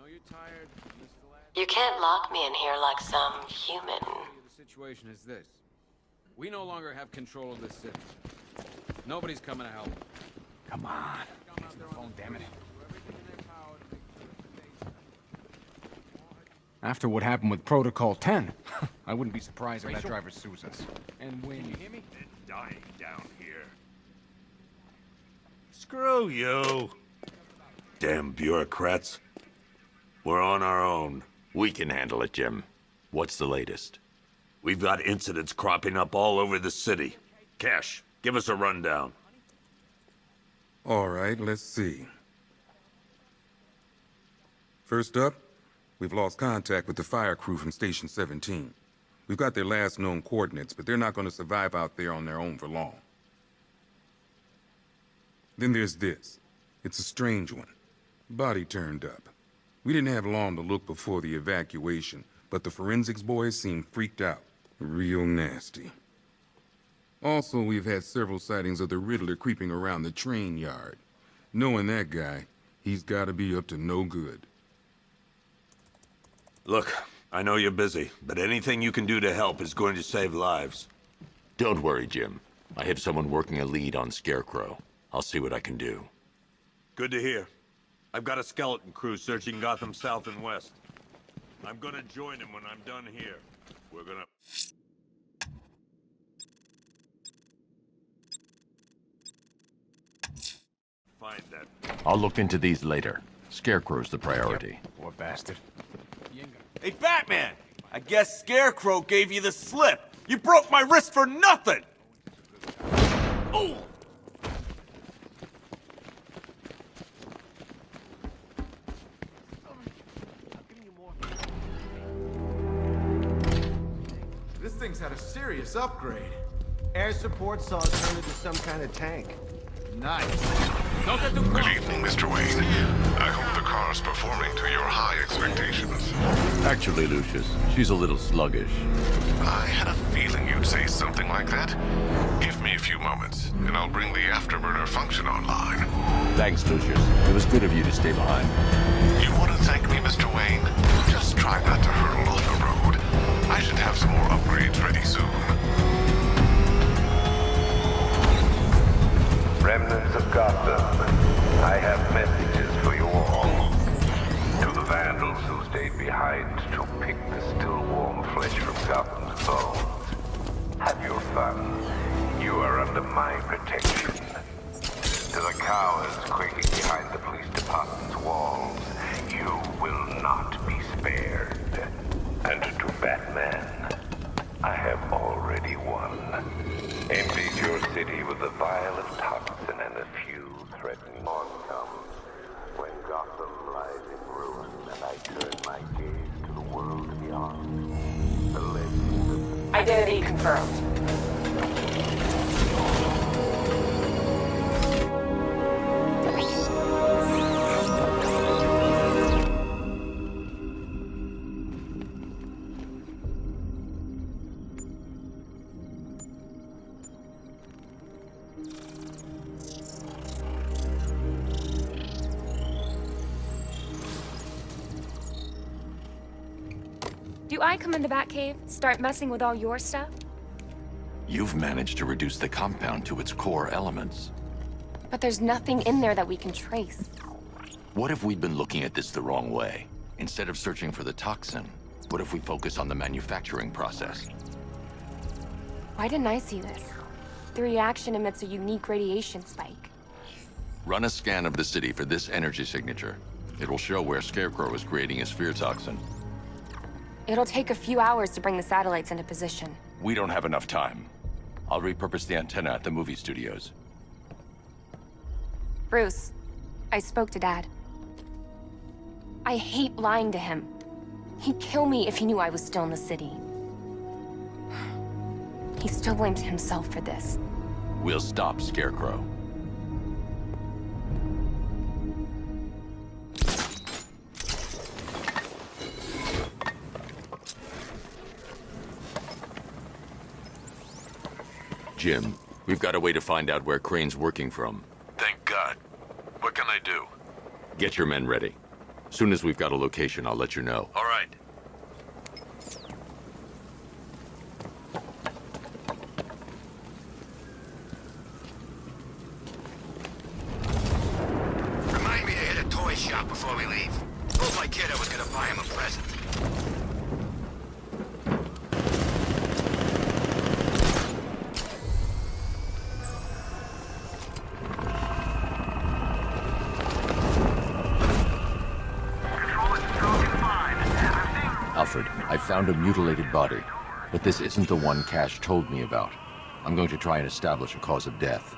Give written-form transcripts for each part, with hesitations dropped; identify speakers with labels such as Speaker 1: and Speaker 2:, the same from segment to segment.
Speaker 1: you're tired.
Speaker 2: You can't lock me in here like some human.
Speaker 1: The situation is this. We no longer have control of this city. Nobody's coming to help.
Speaker 3: Come on. Answer the phone, damn it. After what happened with Protocol 10, I wouldn't be surprised if that driver sues us. And when... Can you hear me?
Speaker 4: It's dying down here. Screw you. Damn bureaucrats. We're on our own.
Speaker 5: We can handle it, Jim. What's the latest?
Speaker 4: We've got incidents cropping up all over the city. Cash, give us a rundown.
Speaker 6: All right, let's see. First up, we've lost contact with the fire crew from Station 17. We've got their last known coordinates, but they're not going to survive out there on their own for long. Then there's this. It's a strange one. Body turned up. We didn't have long to look before the evacuation, but the forensics boys seemed freaked out. Real nasty. Also, we've had several sightings of the Riddler creeping around the train yard. Knowing that guy, he's gotta be up to no good.
Speaker 4: Look, I know you're busy, but anything you can do to help is going to save lives.
Speaker 5: Don't worry, Jim. I have someone working a lead on Scarecrow. I'll see what I can do.
Speaker 4: Good to hear. I've got a skeleton crew searching Gotham South and West. I'm gonna join him when I'm done here. We're gonna... find that...
Speaker 5: I'll look into these later. Scarecrow's the priority.
Speaker 3: Yep. Poor bastard.
Speaker 7: Hey, Batman! I guess Scarecrow gave you the slip. You broke my wrist for nothing! Oh!
Speaker 8: This thing's had a serious upgrade. Air support saw it turn into some kind of tank. Nice.
Speaker 9: Good evening, Mr. Wayne. I hope the car's performing to your high expectations.
Speaker 5: Actually, Lucius, she's a little sluggish.
Speaker 9: I had a feeling you'd say something like that. Give me a few moments, and I'll bring the afterburner function online.
Speaker 5: Thanks, Lucius. It was good of you to stay behind.
Speaker 9: You want to thank me, Mr. Wayne? Just try not to hurtle off the road. I should have some more upgrades ready soon.
Speaker 10: Remnants of Gotham, I have messages for you all. To the vandals who stayed behind to pick the still warm flesh from Gotham's bones. Have your fun. You are under my protection. To the cowards quaking behind the police department's walls, you will not be spared. And to Batman, I have already won. Emptied your city with a vial of toxin and a few threatening outcomes. When Gotham lies in ruin and I turn my gaze to the world beyond. The legend of...
Speaker 2: Identity confirmed.
Speaker 11: Do I come in the Batcave, start messing with all your stuff?
Speaker 5: You've managed to reduce the compound to its core elements.
Speaker 11: But there's nothing in there that we can trace.
Speaker 5: What if we'd been looking at this the wrong way? Instead of searching for the toxin, what if we focus on the manufacturing process?
Speaker 11: Why didn't I see this? The reaction emits a unique radiation spike.
Speaker 5: Run a scan of the city for this energy signature. It will show where Scarecrow is creating his fear toxin.
Speaker 11: It'll take a few hours to bring the satellites into position.
Speaker 5: We don't have enough time. I'll repurpose the antenna at the movie studios.
Speaker 11: Bruce, I spoke to Dad. I hate lying to him. He'd kill me if he knew I was still in the city. He still blames himself for this.
Speaker 5: We'll stop Scarecrow. Jim, we've got a way to find out where Crane's working from.
Speaker 9: Thank God. What can I do?
Speaker 5: Get your men ready. Soon as we've got a location, I'll let you know.
Speaker 4: All right.
Speaker 12: Remind me to hit a toy shop before we leave. Told my kid I was gonna buy him a present.
Speaker 5: Alfred, I found a mutilated body, but this isn't the one Cash told me about. I'm going to try and establish a cause of death.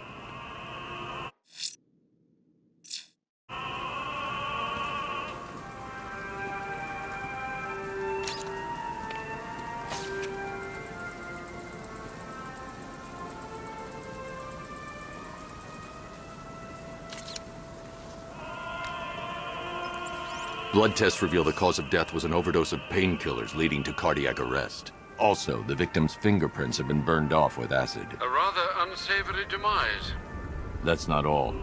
Speaker 5: Blood tests reveal the cause of death was an overdose of painkillers leading to cardiac arrest. Also, the victim's fingerprints have been burned off with acid.
Speaker 1: A rather unsavory demise.
Speaker 5: That's not all.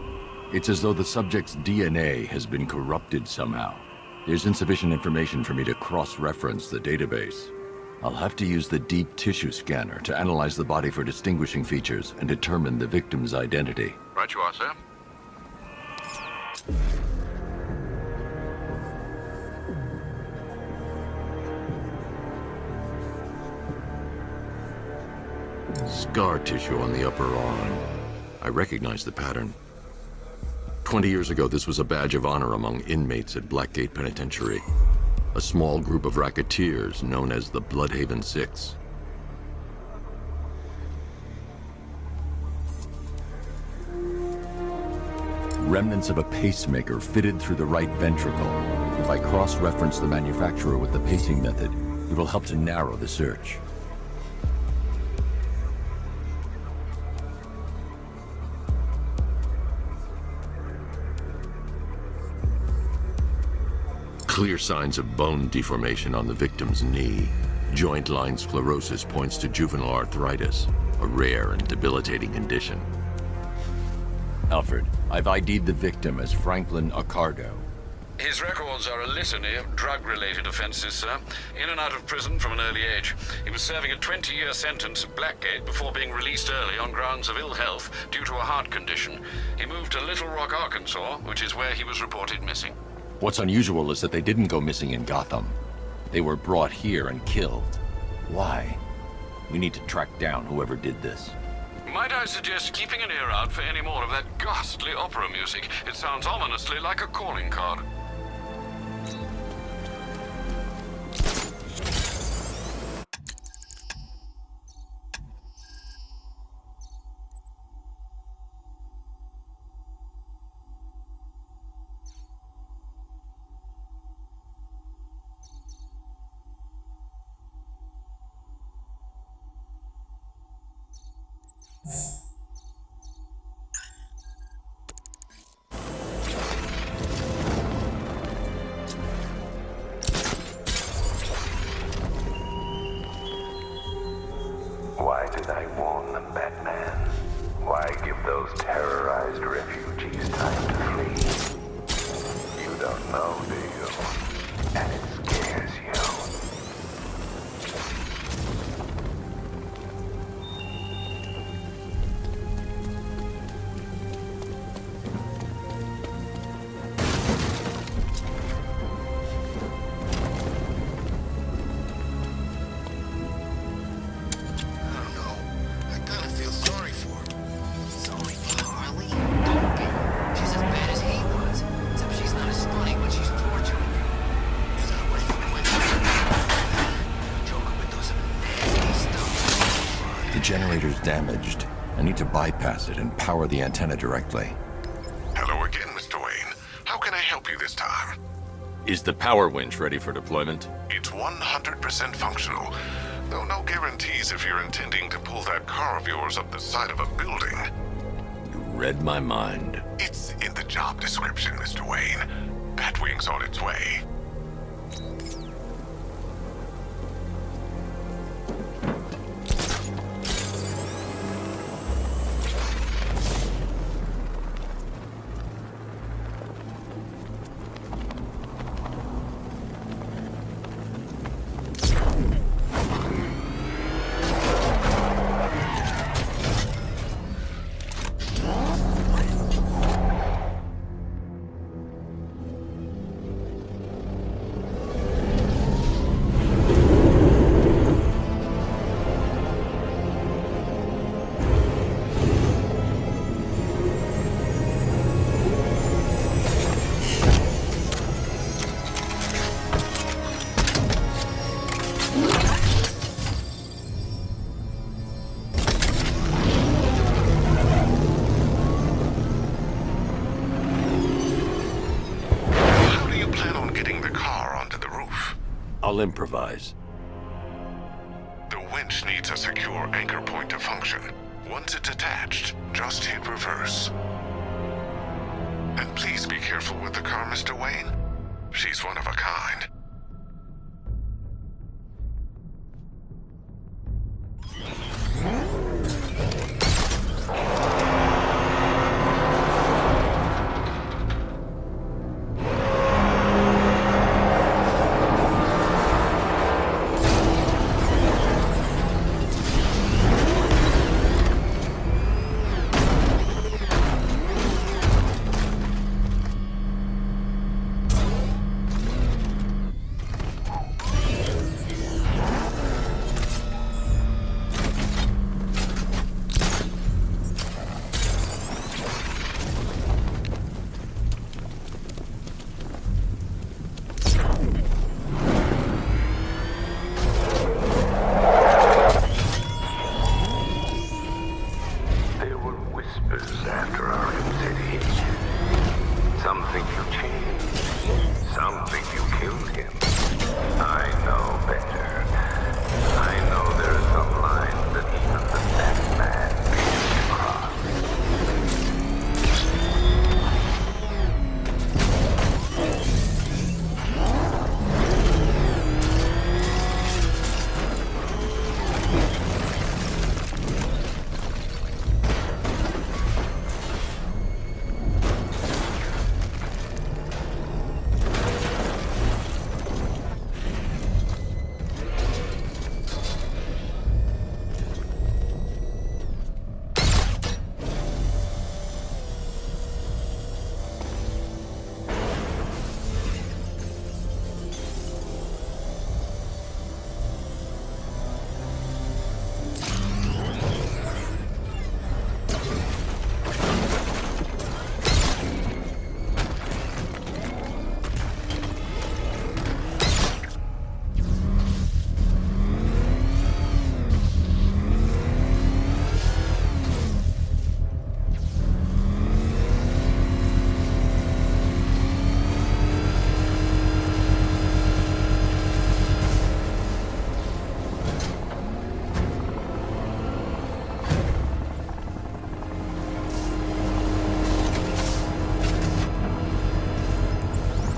Speaker 5: It's as though the subject's DNA has been corrupted somehow. There's insufficient information for me to cross-reference the database. I'll have to use the deep tissue scanner to analyze the body for distinguishing features and determine the victim's identity.
Speaker 1: Right you are, sir.
Speaker 5: Scar tissue on the upper arm. I recognize the pattern. 20 years ago, this was a badge of honor among inmates at Blackgate Penitentiary. A small group of racketeers known as the Bloodhaven Six. Remnants of a pacemaker fitted through the right ventricle. If I cross-reference the manufacturer with the pacing method, it will help to narrow the search. Clear signs of bone deformation on the victim's knee. Joint line sclerosis points to juvenile arthritis, a rare and debilitating condition. Alfred, I've ID'd the victim as Franklin Accardo.
Speaker 1: His records are a litany of drug-related offenses, sir. In and out of prison from an early age. He was serving a 20-year sentence at Blackgate before being released early on grounds of ill health due to a heart condition. He moved to Little Rock, Arkansas, which is where he was reported missing.
Speaker 5: What's unusual is that they didn't go missing in Gotham. They were brought here and killed. Why? We need to track down whoever did this.
Speaker 1: Might I suggest keeping an ear out for any more of that ghastly opera music? It sounds ominously like a calling card.
Speaker 10: Why did I warn them, Batman? Why give those terrorized refugees time to flee? You don't know, do you? And it scares you.
Speaker 5: Generator's damaged. I need to bypass it and power the antenna directly.
Speaker 9: Hello again, Mr. Wayne. How can I help you this time?
Speaker 5: Is the power winch ready for deployment?
Speaker 9: It's 100% functional, though no guarantees if you're intending to pull that car of yours up the side of a building.
Speaker 5: You read my mind.
Speaker 9: It's in the job description, Mr. Wayne. Batwing's on its way.
Speaker 5: I'll improvise.
Speaker 9: The winch needs a secure anchor point to function. Once it's attached, just hit reverse. And please be careful with the car, Mr. Wayne. She's one of a kind.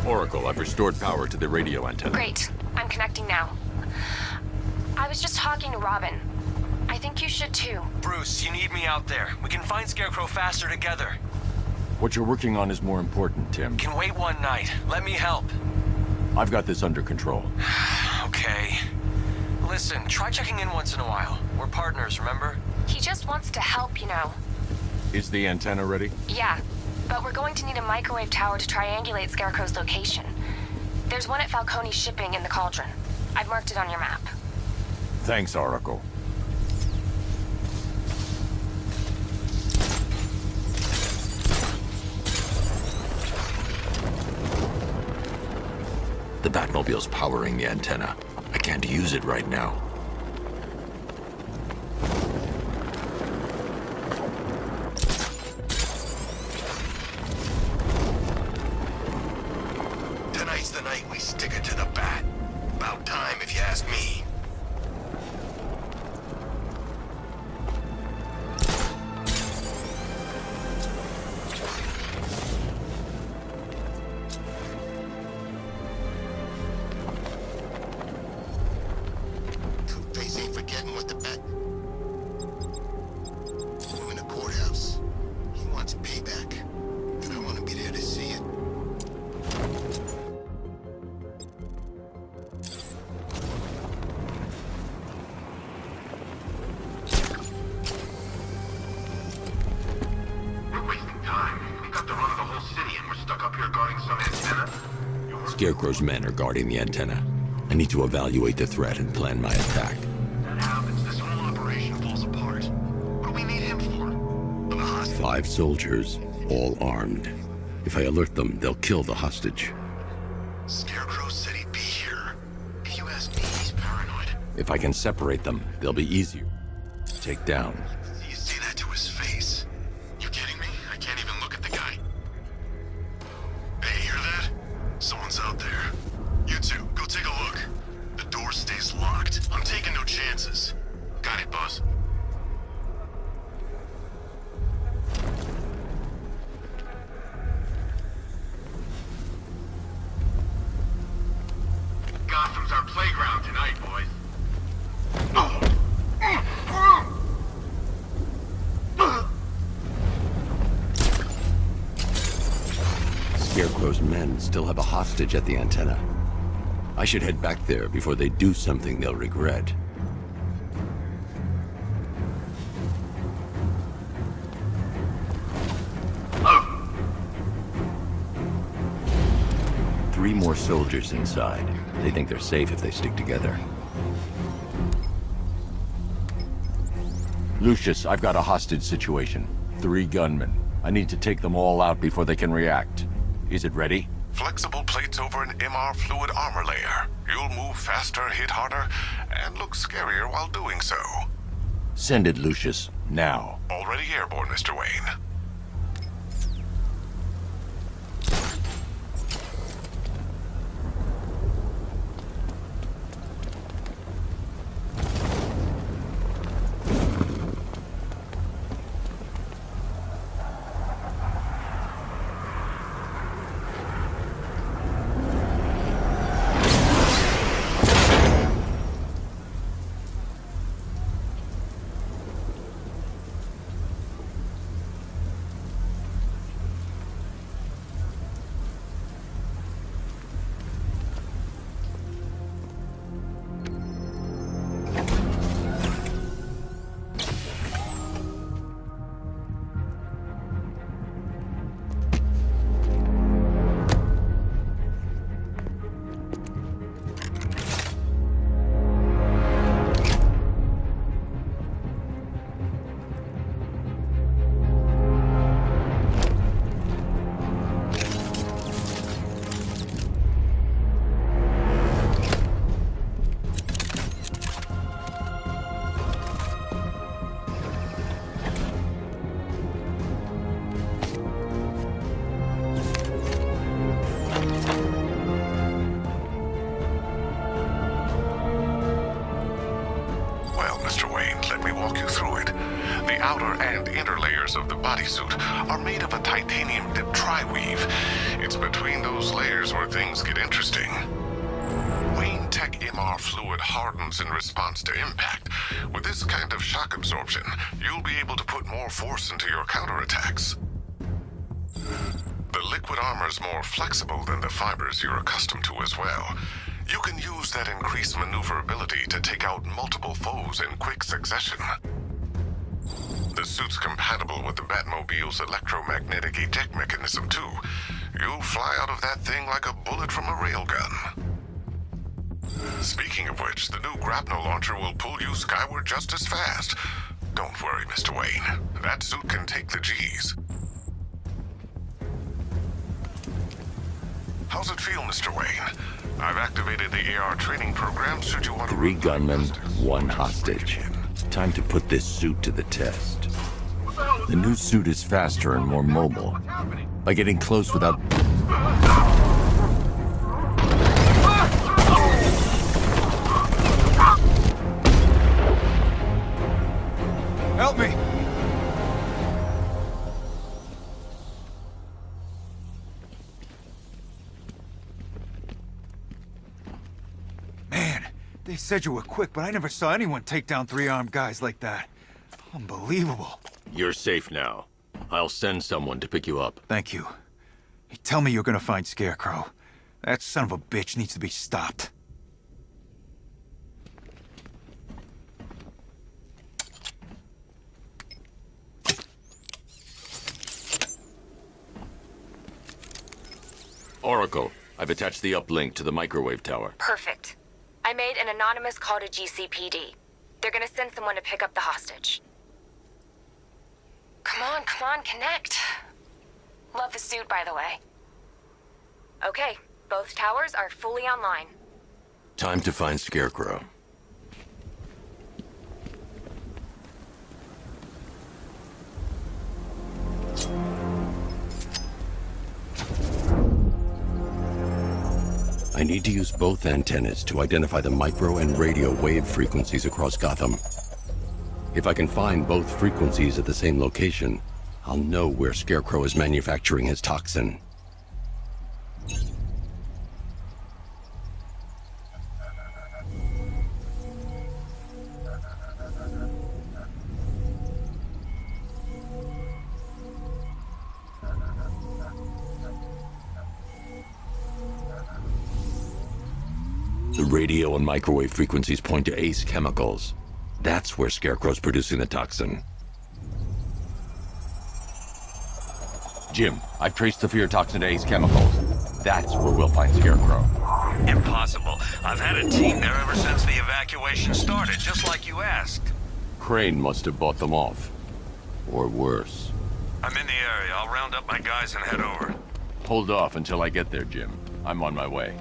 Speaker 5: Oracle, I've restored power to the radio antenna.
Speaker 11: Great. I'm connecting now. I was just talking to Robin. I think you should too.
Speaker 13: Bruce, you need me out there. We can find Scarecrow faster together.
Speaker 5: What you're working on is more important, Tim.
Speaker 13: Can wait one night. Let me help.
Speaker 5: I've got this under control.
Speaker 13: Okay. Listen, try checking in once in a while. We're partners, remember?
Speaker 11: He just wants to help, you know.
Speaker 5: Is the antenna ready?
Speaker 11: Yeah, but we're going to need a microwave tower to triangulate Scarecrow's location. There's one at Falcone's shipping in the Cauldron. I've marked it on your map.
Speaker 5: Thanks, Oracle. The Batmobile's powering the antenna. I can't use it right now.
Speaker 12: Tonight's the night we stick it to the bat. About time, if you ask me. Two-Face ain't forgetting what the bat... I'm in the courthouse. He wants payback. And I want to be there to see it. We're wasting time. We got the run of the whole city and we're stuck up here guarding some antenna.
Speaker 5: Scarecrow's men are guarding the antenna. I need to evaluate the threat and plan my attack.
Speaker 12: That happens, this whole operation falls apart. What do we need him for? The hostage.
Speaker 5: 5 soldiers, all armed. If I alert them, they'll kill the hostage.
Speaker 12: Scarecrow said he'd be here. If you ask me, he's paranoid.
Speaker 5: If I can separate them, they'll be easier to take down.
Speaker 12: You see that to his face? You kidding me? I can't even look at the guy. Hey, hear that? Someone's out there. You two, go take a look.
Speaker 5: Scarecrow's men still have a hostage at the antenna. I should head back there before they do something they'll regret. Three more soldiers inside. They think they're safe if they stick together. Lucius, I've got a hostage situation. 3 gunmen. I need to take them all out before they can react. Is it ready?
Speaker 9: Flexible plates over an MR fluid armor layer. You'll move faster, hit harder, and look scarier while doing so.
Speaker 5: Send it, Lucius. Now.
Speaker 9: Already airborne, Mr. Wayne. Of the bodysuit are made of a titanium dip tri-weave. It's between those layers where things get interesting. Wayne Tech MR fluid hardens in response to impact. With this kind of shock absorption, you'll be able to put more force into your counterattacks. The liquid armor's more flexible than the fibers you're accustomed to as well. You can use that increased maneuverability to take out multiple foes in quick succession. The suit's compatible with the Batmobile's electromagnetic eject mechanism, too. You'll fly out of that thing like a bullet from a railgun. Speaking of which, the new grapnel launcher will pull you skyward just as fast. Don't worry, Mr. Wayne. That suit can take the G's. How's it feel, Mr. Wayne? I've activated the AR training program should you want to...
Speaker 5: 3 gunmen, 1 hostage. Time to put this suit to the test. The new suit is faster and more mobile. By getting close without...
Speaker 3: Help me!
Speaker 14: Man, they said you were quick, but I never saw anyone take down 3 armed guys like that. Unbelievable.
Speaker 5: You're safe now. I'll send someone to pick you up.
Speaker 14: Thank you. Hey, tell me you're gonna find Scarecrow. That son of a bitch needs to be stopped.
Speaker 5: Oracle, I've attached the uplink to the microwave tower.
Speaker 11: Perfect. I made an anonymous call to GCPD. They're gonna send someone to pick up the hostage. Come on, connect. Love the suit, by the way. Okay, both towers are fully online.
Speaker 5: Time to find Scarecrow. I need to use both antennas to identify the micro and radio wave frequencies across Gotham. If I can find both frequencies at the same location, I'll know where Scarecrow is manufacturing his toxin. The radio and microwave frequencies point to ACE chemicals. That's where Scarecrow's producing the toxin. Jim, I've traced the fear toxin to ACE chemicals. That's where we'll find Scarecrow.
Speaker 15: Impossible. I've had a team there ever since the evacuation started, just like you asked.
Speaker 5: Crane must have bought them off. Or worse.
Speaker 15: I'm in the area. I'll round up my guys and head over.
Speaker 5: Hold off until I get there, Jim. I'm on my way.